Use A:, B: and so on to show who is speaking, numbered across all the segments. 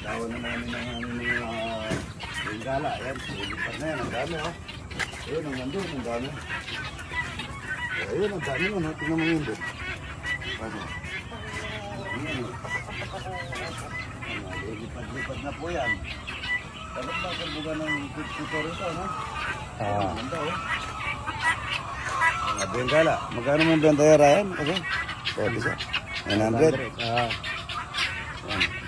A: Dawan na namin ng mga bengala. Ayan, sulipat na yan. Ang dami, oh. Ayun, ang nandun, ang dami. Ayun, ang dami nun, oh. Tingnan mo yun, doon. Ano? Lipat-lipat na po yan. Dapat ba kalbuga ng kuto rito, no? Ganda, oh. Mga bengala. Magkano mong benta yan, Ryan? Okay. So, bisa. 900.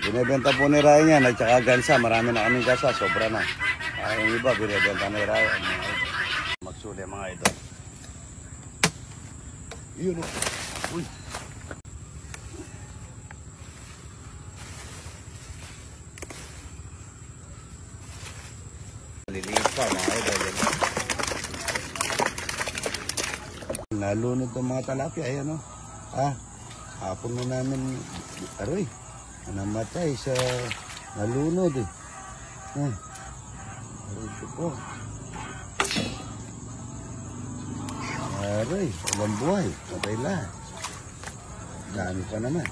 A: Binibenta po ni Ryan yan at saka gansa. Marami na kaming gansa. Sobra na. Yung iba, binibenta ni Ryan. Magsuli mga ito. Yun, oh. Uy. Liliit pa mga idol. Nalunod ng mga talapia. Ayan, oh. Hapon na namin. Aroy. Namatay sa nalunod eh. Aray po. Aray, walang buhay. Matay lahat. Dami pa naman.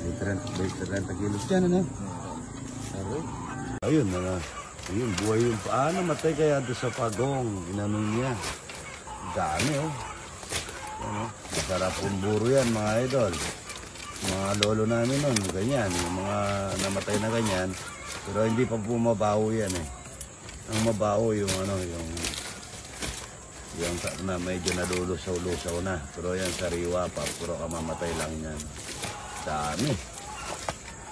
A: May 30 kilos dyan, ano? Aray. Ayun, ayun, buhay yung paano. Matay kaya doon sa pagong. Inanong niya. Dami, oh. Ano? Masarap yung buro yan, mga idol. Mga lolo namin nun, ganyan, yung mga namatay na ganyan, pero hindi pa bumabaho yan eh. Ang mabaho yung ano, yung na medyo nadulusaw-lusaw na, pero yan sariwa pa, puro kamamatay lang yan. Dami.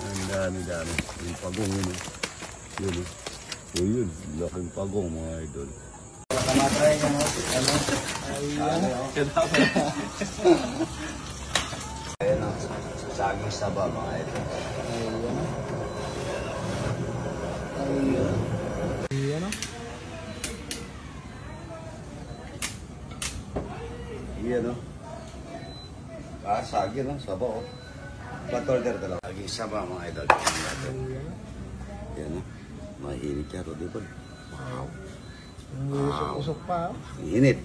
A: Ang dami-dami. Yung pagong yun eh. Yun eh. So yun, laking pagong mga idol. Kamatay yan o. Ano? Ayan o. Saging saba mga ito. Ayan o. Ayan o. Saging o. Saba o. Ba't-order talaga. Saging saba mga idol. Ayan o. Mahinit yan o. Diba? Wow. Usok pa o. Init.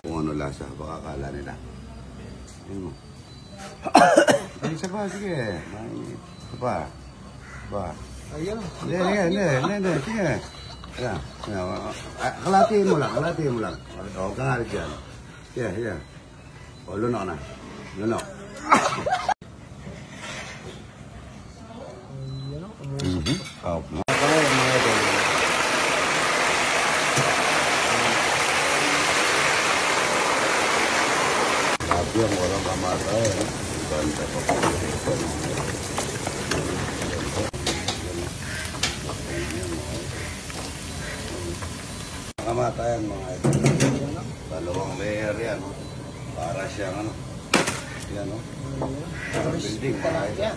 A: Kung ano lasa. Baka akala nila. Ayan o. Isa pa, sige. Isa pa. Ayan. Hindi. Sige. Ayan. Kalatiin mo lang. O, kangalit yan. Yeah. O, lunok na. Lunok. Yang orang kamatay, banta pa po. Kamatayan mga ito. Dalawang layer yan. Para siyang ano. Yan o. Parang building para ito.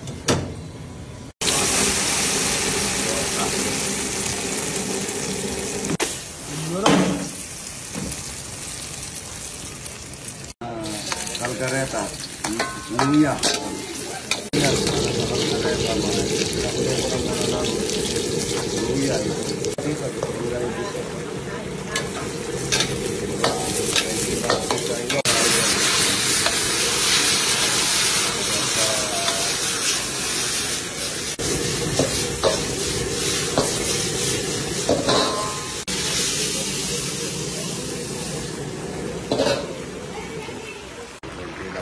A: Kalkareta, Luya.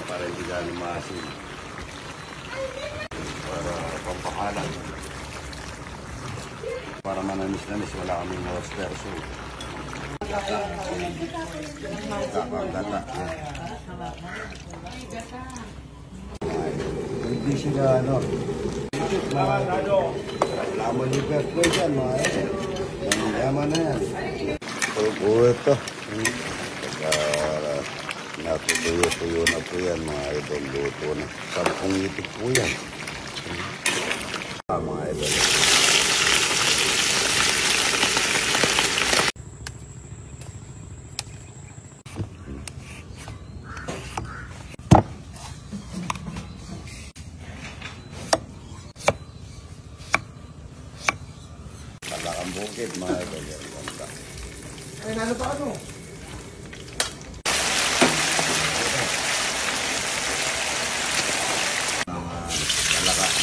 A: Para hindi galing maasin. Para pampahalan. Para mananis-nanis, wala kaming roaster. So, gata. Hindi sila, ano, laman yung perko dyan, mga yan. Yaman na yan. Puro ito. Natutuyo-tuyo na po yan, mga idol. Luto na. 10 itik po yan. Mga idol. Kalakang bukid, mga idol. Ay, nalo pa ano?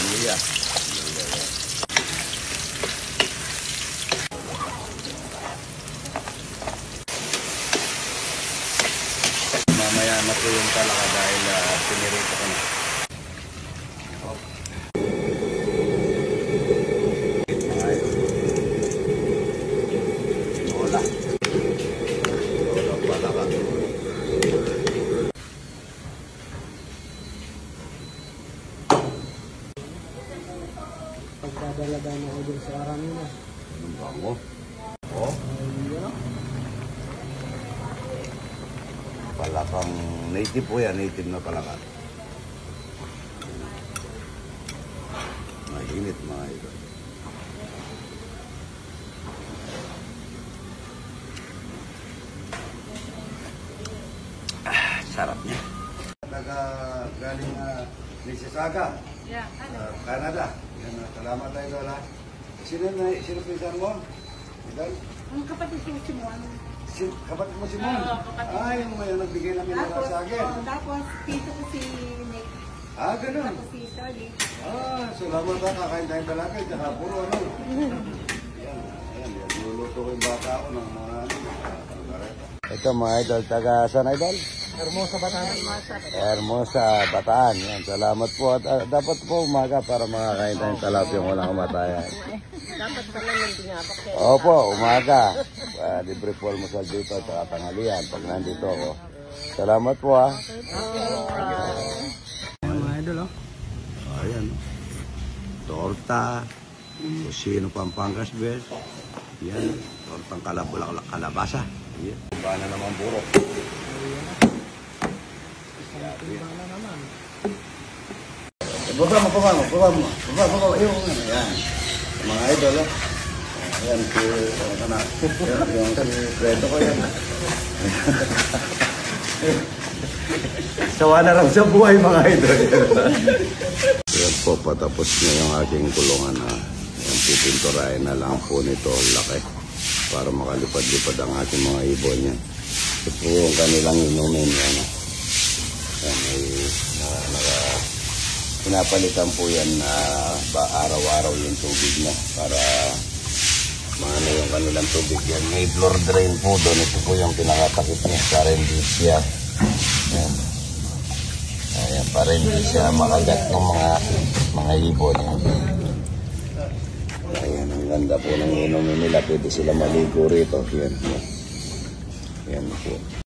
A: Luya.
B: pagdadala-dala ako dyan sa Aramina.
A: Anong bango? Oh,
B: Yun o.
A: palakang native po yan, native na palaka. Mainit mga ito. Sarap niya. Galing Mississauga,
C: Yeah,
A: Canada. Yan, salamat tayo doon ha. Sino pinsan mo? Idol?
C: ang kapatid ko si Mon.
A: Kapatid mo si Mon?
C: Oo, kapatid.
A: Yung may nagbigay ng minara sa akin.
C: Tapos, tito ko si Nick.
A: Ganun.
C: Tapos si Charlie.
A: Salamat ha. Kakain tayong talakay. Tsaka puro ano. Ayan. Luluto ko yung bata ko ng mga ito mga idol. Taga saan idol?
B: Hermosa Bataan.
A: Hermosa, Bataan. Yan, salamat po. At dapat po umaga para makakain tayong talapyang walang kamatayan.
C: Dapat pala nang binabak kayo.
A: Opo, umaga. Libre po almusal dito at saka tanghalian pag nandito ako. Salamat po ha.
B: Mga idol o.
A: Ayan. Torta. Kusino Pampangas Best. Yan. Tortang kalabasa. Yan. Bana naman burok. Baba mo. Yung yan. Mga idol, Ayan, yung sikreto ko yan. Sawa na lang sa buhay mga idol. Ayan po, patapos na yung aking kulungan na pipinturahin na lang po nito laki para makalipad-lipad ang ating mga ibon yan. Ito po yung kanilang inumin yan. Pinapalitan po yan na araw-araw yung tubig na para maano yung kanilang tubig yan. May floor drain po doon. Ito po yung pinakatakip niya para hindi siya para hindi siya makagat ng mga ibon yan. Ayan, ang ganda po ng inumin nila. Pwede sila maligo rito. Yan po.